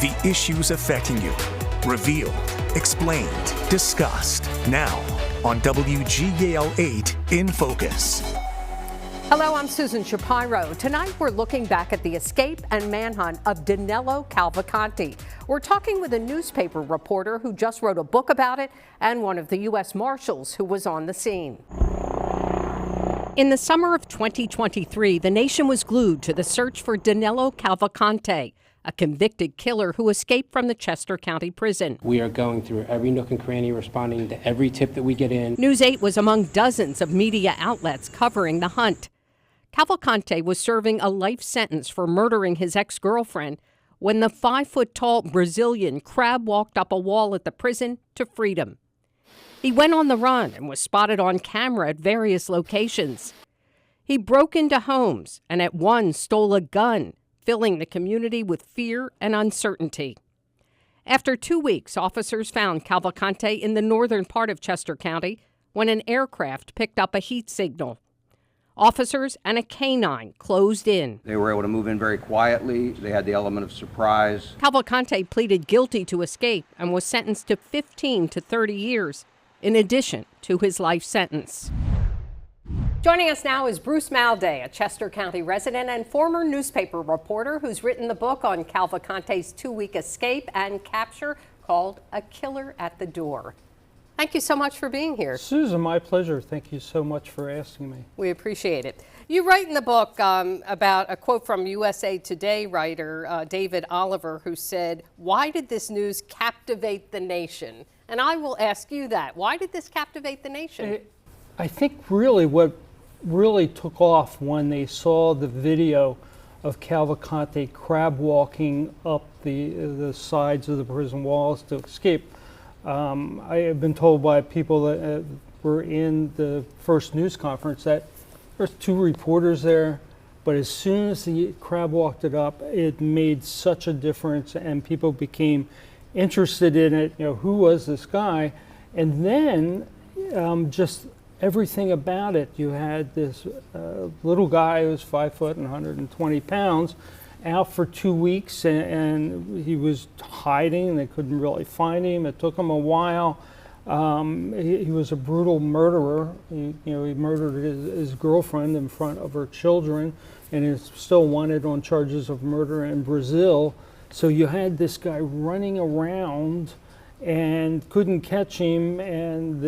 The issues affecting you. Revealed, explained, discussed. Now on WGAL 8 in Focus. Hello, I'm Susan Shapiro. Tonight we're looking back at the escape and manhunt of Danilo Cavalcante. We're talking with a newspaper reporter who just wrote a book about it and one of the U.S. Marshals who was on the scene. In the summer of 2023, the nation was glued to the search for Danilo Cavalcante, a convicted killer who escaped from the Chester County Prison. We are going through every nook and cranny, responding to every tip that we get in. News 8 was among dozens of media outlets covering the hunt. Cavalcante was serving a life sentence for murdering his ex-girlfriend when the 5-foot-tall Brazilian crab-walked up a wall at the prison to freedom. He went on the run and was spotted on camera at various locations. He broke into homes and at one stole a gun, filling the community with fear and uncertainty. After 2 weeks, officers found Cavalcante in the northern part of Chester County when an aircraft picked up a heat signal. Officers and a canine closed in. They were able to move in very quietly. They had the element of surprise. Cavalcante pleaded guilty to escape and was sentenced to 15 to 30 years, in addition to his life sentence. Joining us now is Bruce Malday, a Chester County resident and former newspaper reporter who's written the book on Cavalcante's 2-week escape and capture called A Killer at the Door. Thank you so much for being here. Susan, my pleasure. Thank you so much for asking me. We appreciate it. You write in the book about a quote from USA Today writer David Oliver, who said, "Why did this news captivate the nation?" And I will ask you that. Why did this captivate the nation? I think really what really took off when they saw the video of Cavalcante crab walking up the sides of the prison walls to escape. I have been told by people that were in the first news conference that there's 2 reporters there, but as soon as the crab walked it up, it made such a difference and people became interested in it. You know, who was this guy? And then just everything about it. You had this little guy who was 5 foot and 120 pounds out for 2 weeks, and he was hiding and they couldn't really find him. It took him a while. He was a brutal murderer. He murdered his girlfriend in front of her children and is still wanted on charges of murder in Brazil. So you had this guy running around and couldn't catch him, and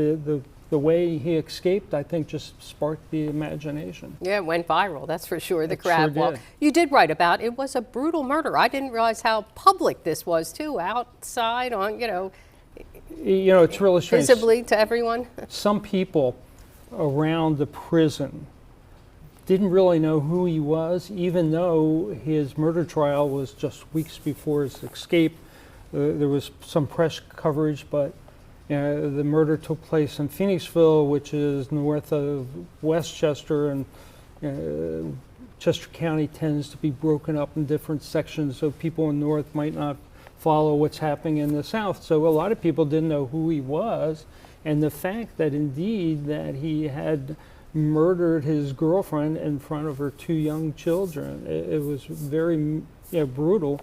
the way he escaped, I think, just sparked the imagination. Yeah, it went viral, that's for sure, the crab sure walk. did. You did write about it was a brutal murder. I didn't realize how public this was, too, outside on, It's really strange. visibly to everyone. Some people around the prison didn't really know who he was, even though his murder trial was just weeks before his escape. There was some press coverage, but the murder took place in Phoenixville, which is north of Westchester, and Chester County tends to be broken up in different sections, so people in the north might not follow what's happening in the south. So a lot of people didn't know who he was, and the fact that indeed that he had murdered his girlfriend in front of her 2 young children, it was very brutal,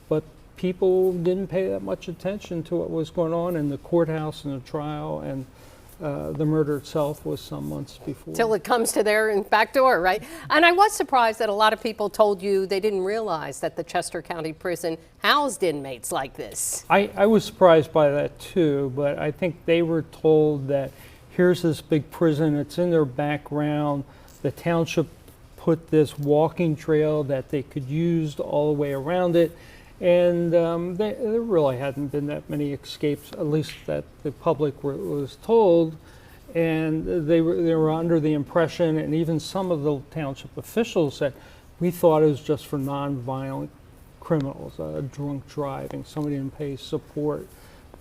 but people didn't pay that much attention to what was going on in the courthouse and the trial, and the murder itself was some months before. Till it comes to their back door, right? And I was surprised that a lot of people told you they didn't realize that the Chester County Prison housed inmates like this. I was surprised by that too, but I think they were told that here's this big prison, it's in their background. The township put this walking trail that they could use all the way around it. And there really hadn't been that many escapes, at least that the public was told. And they were under the impression, and even some of the township officials said, we thought it was just for nonviolent criminals, drunk driving, somebody didn't pay support.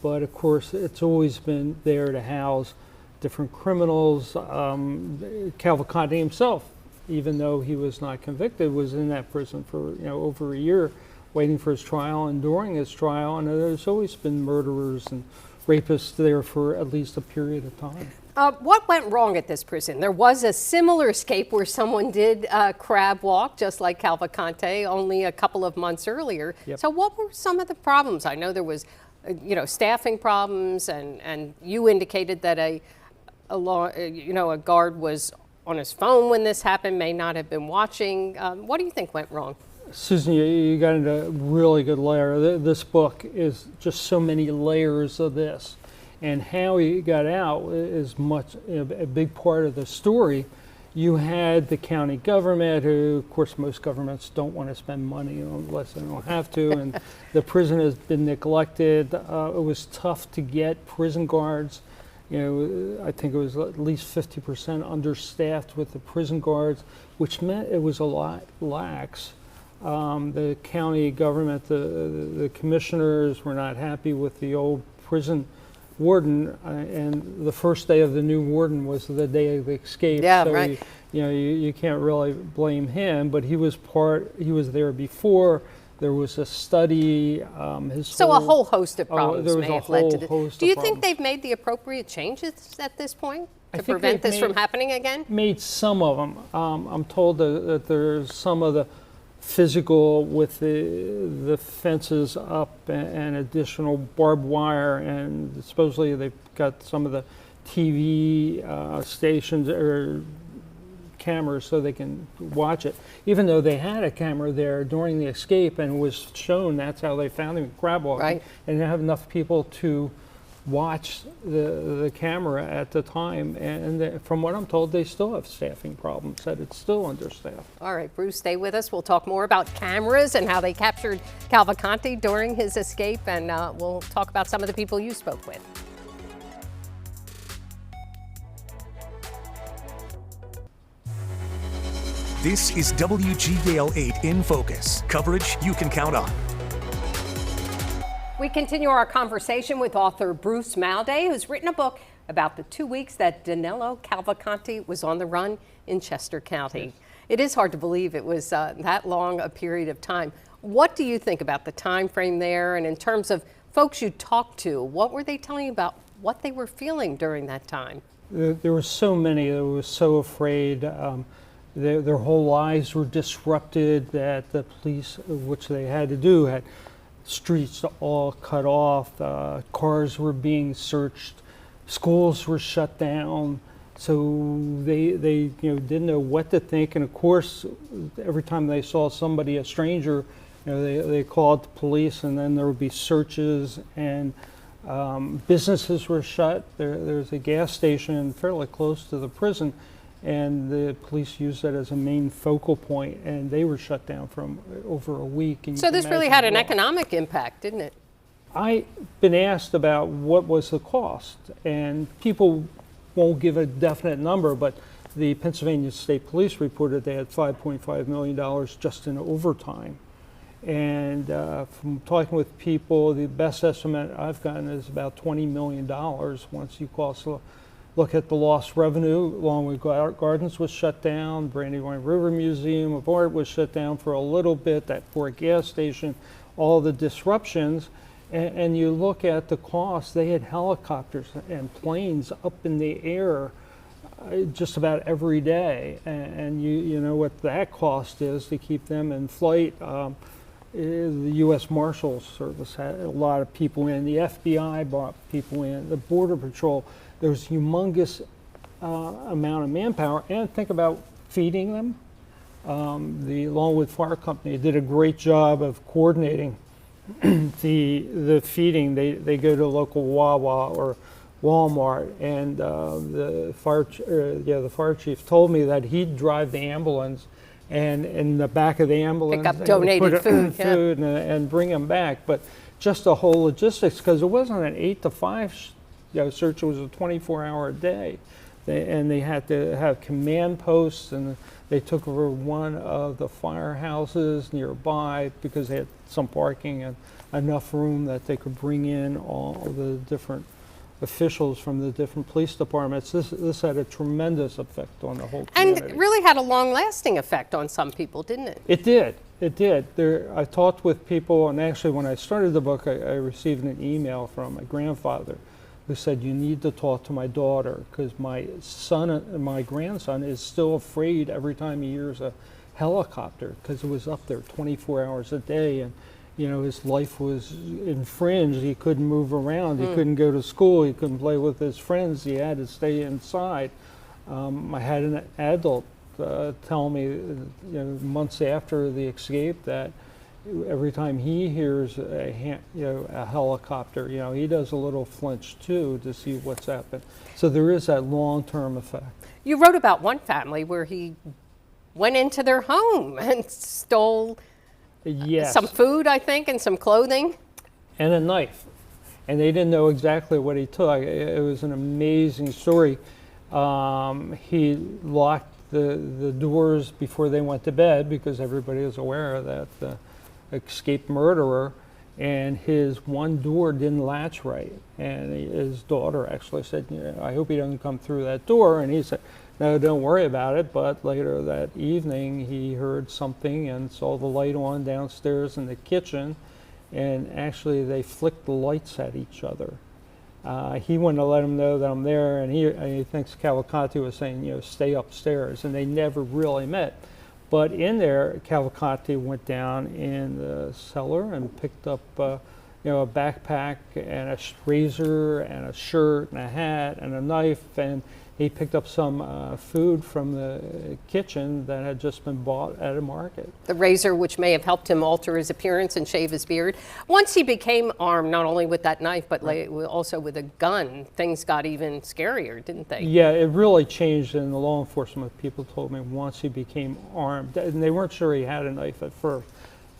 But of course, it's always been there to house different criminals. Cavalcante himself, even though he was not convicted, was in that prison for over a year, waiting for his trial and during his trial. And there's always been murderers and rapists there for at least a period of time. What went wrong at this prison? There was a similar escape where someone did crab walk, just like Cavalcante, only a couple of months earlier. Yep. So what were some of the problems? I know there was, staffing problems, and you indicated that a guard was on his phone when this happened, may not have been watching. What do you think went wrong? Susan, you got into a really good layer. This book is just so many layers of this. And how he got out is a big part of the story. You had the county government, who, of course, most governments don't want to spend money unless they don't have to, and the prison has been neglected. It was tough to get prison guards. I think it was at least 50% understaffed with the prison guards, which meant it was a lot lax. The county government, the commissioners were not happy with the old prison warden, and the first day of the new warden was the day of the escape. Yeah, so right. You can't really blame him, but he was there before. There was a study. A whole host of problems there was may a have led to whole this. host Do you of think problems. they've made the appropriate changes at this point I to think prevent they've this from made- happening again? Made some of them. I'm told that there's some of the physical with the fences up and additional barbed wire, and supposedly they've got some of the TV stations or cameras so they can watch it. Even though they had a camera there during the escape and was shown, that's how they found him crab walking. Right. And they have enough people to watch the camera at the time, and from what I'm told, they still have staffing problems, that it's still understaffed. All right, Bruce, stay with us. We'll talk more about cameras and how they captured Cavalcante during his escape, and we'll talk about some of the people you spoke with. This is WGAL 8 in Focus, coverage you can count on. We continue our conversation with author Bruce Malday, who's written a book about the 2 weeks that Danilo Cavalcante was on the run in Chester County. Yes. It is hard to believe it was that long a period of time. What do you think about the time frame there, and in terms of folks you talked to, what were they telling you about what they were feeling during that time? There were so many that were so afraid. Their whole lives were disrupted, that the police, which they had to do, had streets all cut off, cars were being searched, schools were shut down, so they didn't know what to think. And of course, every time they saw somebody, a stranger, they called the police, and then there would be searches, and businesses were shut. There's a gas station fairly close to the prison, and the police used that as a main focal point, and they were shut down for over a week. And so this really had an economic impact, didn't it? I've been asked about what was the cost, and people won't give a definite number, but the Pennsylvania State Police reported they had $5.5 million just in overtime. And from talking with people, the best estimate I've gotten is about $20 million once you look at the lost revenue. Longwood Gardens was shut down. Brandywine River Museum of Art was shut down for a little bit. That Ford gas station, all the disruptions. And you look at the cost, they had helicopters and planes up in the air just about every day. And you know what that cost is to keep them in flight. The U.S. Marshals Service had a lot of people in. The FBI brought people in. The Border Patrol. There was humongous amount of manpower, and think about feeding them. The Longwood Fire Company did a great job of coordinating the feeding. They go to a local Wawa or Walmart, and the fire chief told me that he'd drive the ambulance, and in the back of the ambulance, pick up donated food and bring them back. But just the whole logistics, because it wasn't an 8 to 5 search, it was a 24-hour a day. And they had to have command posts, and they took over one of the firehouses nearby because they had some parking and enough room that they could bring in all the different officials from the different police departments. This had a tremendous effect on the whole community. And really had a long-lasting effect on some people, didn't it? It did. It did. I talked with people, and actually when I started the book, I received an email from my grandfather, who said, "You need to talk to my daughter because my grandson is still afraid every time he hears a helicopter because it was up there 24 hours a day, and his life was infringed. He couldn't move around. He couldn't go to school. He couldn't play with his friends. He had to stay inside." I had an adult tell me, months after the escape, that every time he hears a helicopter, he does a little flinch too to see what's happened. So there is that long-term effect. You wrote about one family where he went into their home and stole some food, I think, and some clothing. And a knife. And they didn't know exactly what he took. It was an amazing story. He locked the doors before they went to bed because everybody was aware that the escaped murderer, and his one door didn't latch right. And his daughter actually said, "I hope he doesn't come through that door." And he said, "No, don't worry about it." But later that evening, he heard something and saw the light on downstairs in the kitchen, and actually they flicked the lights at each other. He wanted to let him know that I'm there, and he thinks Cavalcante was saying, "Stay upstairs," and they never really met. But in there, Cavalcante went down in the cellar and picked up, a backpack and a razor and a shirt and a hat and a knife, and he picked up some food from the kitchen that had just been bought at a market. The razor, which may have helped him alter his appearance and shave his beard. Once he became armed, not only with that knife, but also with a gun, things got even scarier, didn't they? Yeah, it really changed, and the law enforcement people told me once he became armed, and they weren't sure he had a knife at first,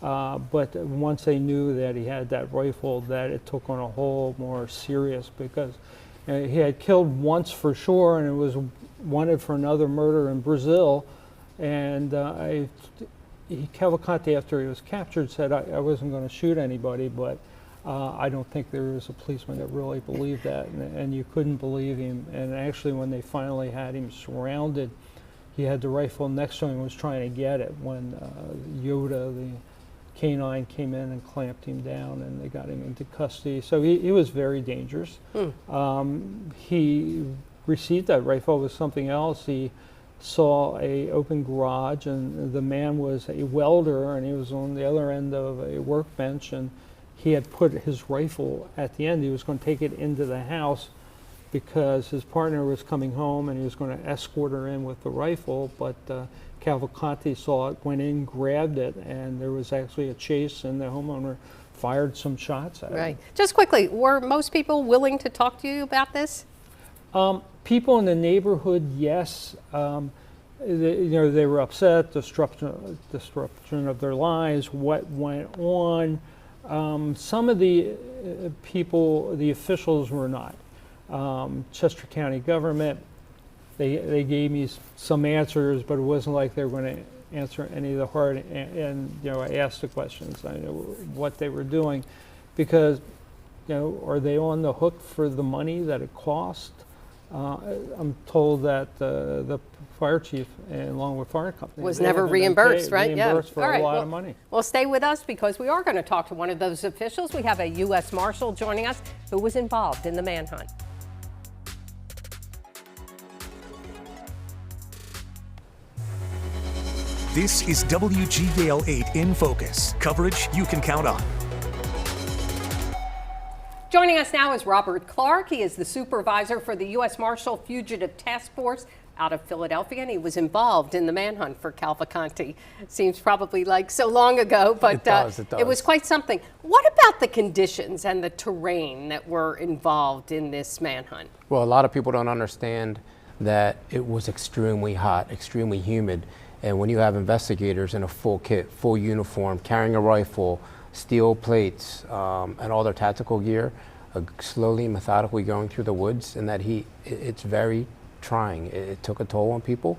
but once they knew that he had that rifle, that it took on a whole more serious, because he had killed once for sure, and it was wanted for another murder in Brazil. And Cavalcante, after he was captured, said, I wasn't going to shoot anybody, but I don't think there was a policeman that really believed that, and you couldn't believe him. And actually, when they finally had him surrounded, he had the rifle next to him and was trying to get it when Yoda, the canine, came in and clamped him down, and they got him into custody. So he was very dangerous. He received that rifle with something else. He saw a open garage, and the man was a welder, and he was on the other end of a workbench, and he had put his rifle at the end. He was going to take it into the house because his partner was coming home, and he was going to escort her in with the rifle, but Cavalcante saw it, went in, grabbed it, and there was actually a chase, and the homeowner fired some shots at him. Right. Just quickly, were most people willing to talk to you about this? People in the neighborhood, yes. They were upset, disruption of their lives, what went on. Some of the people, the officials, were not. Chester County government, they gave me some answers, but it wasn't like they were going to answer any of the hard, and I asked the questions. I know what they were doing, because are they on the hook for the money that it cost? I'm told that the fire chief, and along with fire company, was never reimbursed, right? Reimbursed for a lot of money. Well, stay with us, because we are going to talk to one of those officials. We have a U.S. Marshal joining us who was involved in the manhunt. This is WGAL 8 in Focus, coverage you can count on. Joining us now is Robert Clark. He is the supervisor for the U.S. Marshal Fugitive Task Force out of Philadelphia, and he was involved in the manhunt for Cavalcante. Seems probably like so long ago, but it does. It was quite something. What about the conditions and the terrain that were involved in this manhunt? Well, a lot of people don't understand that it was extremely hot, extremely humid. And when you have investigators in a full kit, full uniform, carrying a rifle, steel plates, and all their tactical gear, slowly, methodically going through the woods in that heat, it's very trying. It took a toll on people.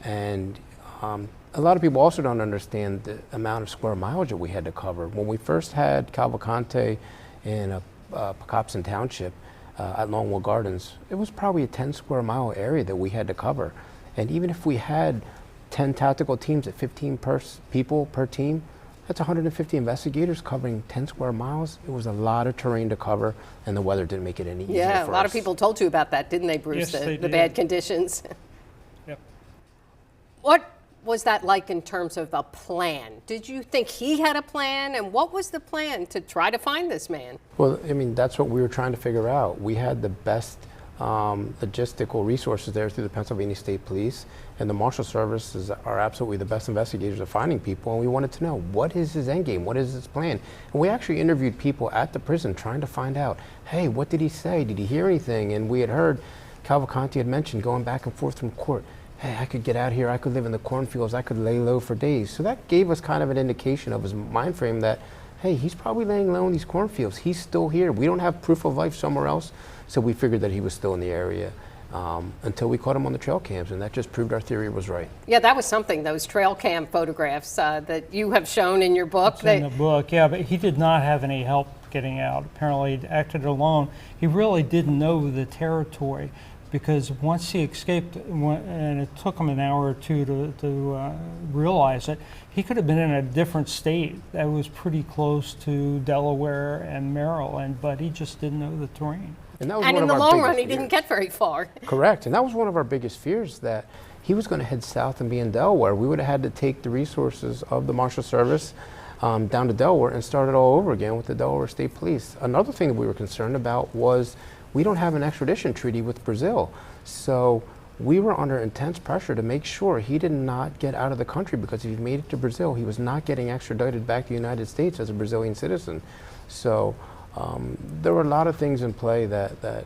And a lot of people also don't understand the amount of square mileage that we had to cover. When we first had Cavalcante in Pocopson Township at Longwood Gardens, it was probably a 10 square mile area that we had to cover. And even if we had 10 tactical teams at 15 people per team, That's 150 investigators covering 10 square miles. It was a lot of terrain to cover, and the weather didn't make it any easier Yeah, for a lot us. of people told you about that, didn't they, Bruce? Yes, they The did. bad conditions. Yep. What was that like in terms of a plan? Did you think he had a plan? And what was the plan to try to find this man? Well, I mean, that's what we were trying to figure out. We had the best logistical resources there through the Pennsylvania State Police, and the Marshal Service are absolutely the best investigators of finding people, and we wanted to know, what is his end game? What is his plan? And we actually interviewed people at the prison trying to find out, hey, what did he say? Did he hear anything? And we had heard Cavalcante had mentioned going back and forth from court. Hey, I could get out here, I could live in the cornfields, I could lay low for days. So that gave us kind of an indication of his mind frame that, hey, he's probably laying low in these cornfields. He's still here. We don't have proof of life somewhere else. So we figured that he was still in the area until we caught him on the trail cams, and that just proved our theory was right. Yeah, that was something, those trail cam photographs that you have shown in your book. It's in the book, yeah, but he did not have any help getting out. Apparently, he acted alone. He really didn't know the territory, because once he escaped, and it took him an hour or two to realize it, he could have been in a different state that was pretty close to Delaware and Maryland, but he just didn't know the terrain. And that was And one in of the our long run, biggest he didn't fears. get very far. Correct, and that was one of our biggest fears, that he was going to head south and be in Delaware. We would have had to take the resources of the Marshal Service down to Delaware and start it all over again with the Delaware State Police. Another thing that we were concerned about was we don't have an extradition treaty with Brazil, so we were under intense pressure to make sure he did not get out of the country, because if he made it to Brazil, he was not getting extradited back to the United States as a Brazilian citizen. So there were a lot of things in play that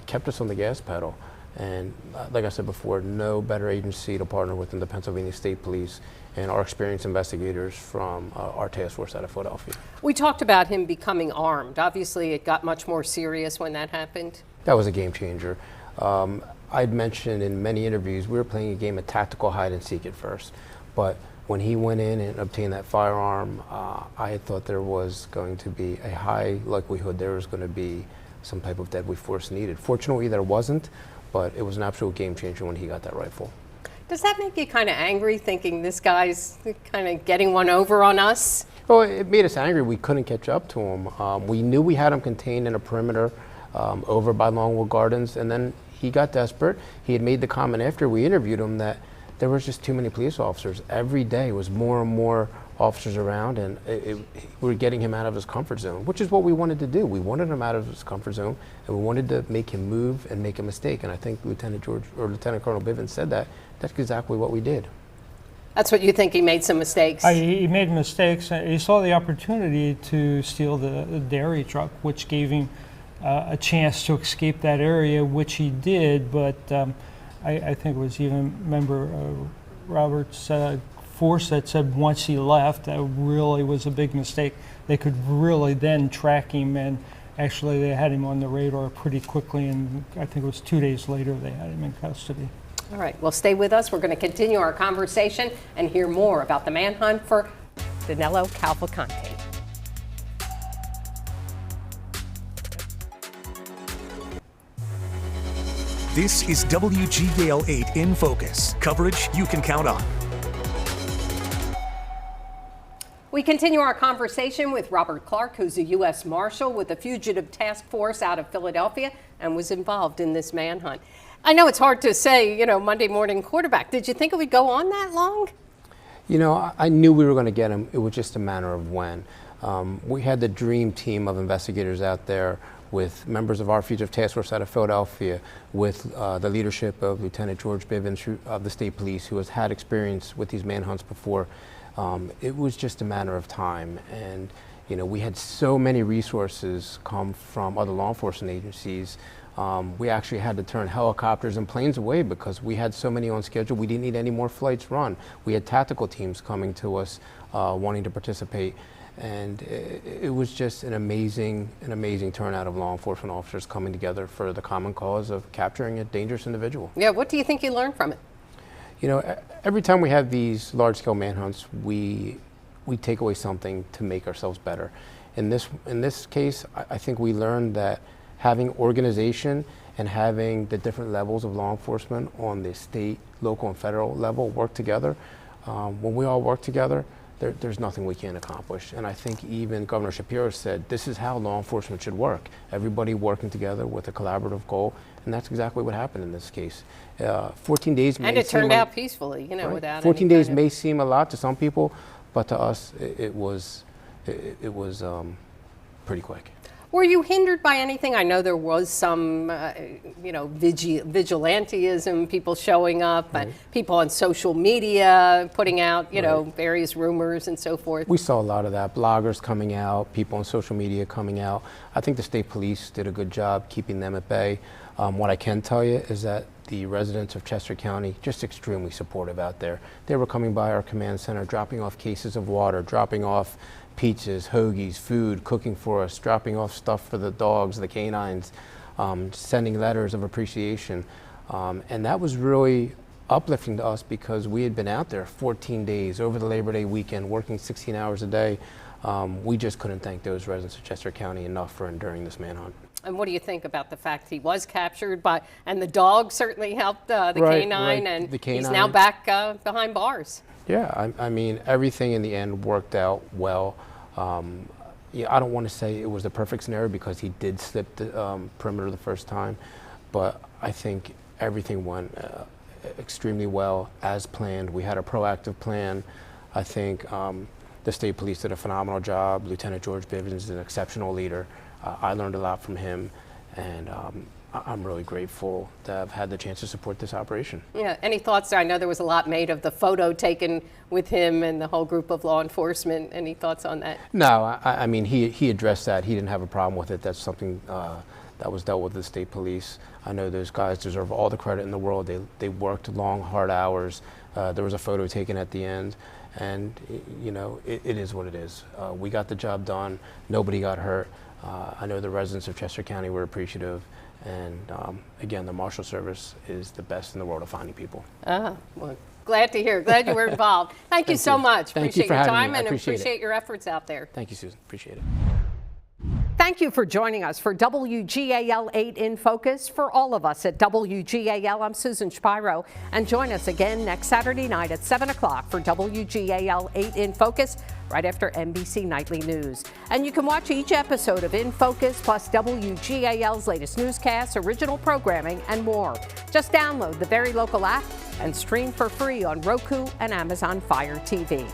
kept us on the gas pedal. And like I said before, no better agency to partner with than the Pennsylvania State Police and our experienced investigators from our task force out of Philadelphia. We talked about him becoming armed. Obviously, it got much more serious when that happened. That was a game changer. I'd mentioned in many interviews we were playing a game of tactical hide and seek at first, but when he went in and obtained that firearm, I had thought there was going to be a high likelihood there was going to be some type of deadly force needed. Fortunately, there wasn't, but it was an absolute game changer when he got that rifle. Does that make you kind of angry, thinking this guy's kind of getting one over on us? Well, it made us angry. We couldn't catch up to him. We knew we had him contained in a perimeter over by Longwood Gardens, and then he got desperate. He had made the comment after we interviewed him that there was just too many police officers. Every day was more and more officers around, and we were getting him out of his comfort zone, which is what we wanted to do. We wanted him out of his comfort zone, and we wanted to make him move and make a mistake. And I think Lieutenant Colonel Bivens said that. That's exactly what we did. That's what you think, he made some mistakes? He made mistakes. He saw the opportunity to steal the dairy truck, which gave him a chance to escape that area, which he did. But I think it was even member Robert's force that said once he left, that really was a big mistake. They could really then track him, and actually they had him on the radar pretty quickly, and I think it was 2 days later they had him in custody. All right, well, stay with us. We're going to continue our conversation and hear more about the manhunt for Danilo Cavalcante. This is WGAL 8 in Focus, coverage you can count on. We continue our conversation with Robert Clark, who's a U.S. Marshal with the Fugitive Task Force out of Philadelphia and was involved in this manhunt. I know it's hard to say, Monday morning quarterback. Did you think it would go on that long? I knew we were going to get him. It was just a matter of when. We had the dream team of investigators out there with members of our Fugitive Task Force out of Philadelphia, with the leadership of Lieutenant George Bivens of the State Police, who has had experience with these manhunts before. It was just a matter of time. And, we had so many resources come from other law enforcement agencies. We actually had to turn helicopters and planes away because we had so many on schedule. We didn't need any more flights run. We had tactical teams coming to us wanting to participate. And it was just an amazing turnout of law enforcement officers coming together for the common cause of capturing a dangerous individual. Yeah, what do you think you learned from it? Every time we have these large-scale manhunts, we take away something to make ourselves better. In this case, I think we learned that having organization and having the different levels of law enforcement on the state, local, and federal level work together, when we all work together, there's nothing we can't accomplish. And I think even Governor Shapiro said this is how law enforcement should work. Everybody working together with a collaborative goal, and that's exactly what happened in this case. 14 days may And it seem turned a- out peacefully, you know, right? without 14 any days kind of- may seem a lot to some people, but to us it was pretty quick. Were you hindered by anything? I know there was some, vigilanteism, people showing up, people on social media putting out, various rumors and so forth. We saw a lot of that, bloggers coming out, people on social media coming out. I think the state police did a good job keeping them at bay. What I can tell you is that the residents of Chester County, just extremely supportive out there. They were coming by our command center, dropping off cases of water, dropping off pizzas, hoagies, food, cooking for us, dropping off stuff for the dogs, the canines, sending letters of appreciation. And that was really uplifting to us because we had been out there 14 days over the Labor Day weekend, working 16 hours a day. We just couldn't thank those residents of Chester County enough for enduring this manhunt. And what do you think about the fact he was captured and the dog certainly helped the Right, canine, right. and The he's canine. now back behind bars. Yeah, I mean, everything in the end worked out well. I don't want to say it was the perfect scenario because he did slip the perimeter the first time, but I think everything went extremely well as planned. We had a proactive plan. I think the state police did a phenomenal job. Lieutenant George Bivens is an exceptional leader. I learned a lot from him, and I'm really grateful to have had the chance to support this operation. Yeah, any thoughts there? I know there was a lot made of the photo taken with him and the whole group of law enforcement. Any thoughts on that? No, I mean, he addressed that. He didn't have a problem with it. That's something that was dealt with the state police. I know those guys deserve all the credit in the world. They worked long, hard hours. There was a photo taken at the end, and it is what it is. We got the job done. Nobody got hurt. I know the residents of Chester County were appreciative. And again, the Marshal Service is the best in the world of finding people. Well, glad to hear. Glad you were involved. Thank you so much. Thank you Appreciate for your having me. time I and appreciate it. your efforts out there. Thank you, Susan. Appreciate it. Thank you for joining us for WGAL 8 in Focus. For all of us at WGAL, I'm Susan Shapiro, and join us again next Saturday night at 7 o'clock for WGAL 8 in Focus, right after NBC Nightly News. And you can watch each episode of In Focus, plus WGAL's latest newscasts, original programming, and more. Just download the Very Local app and stream for free on Roku and Amazon Fire TV.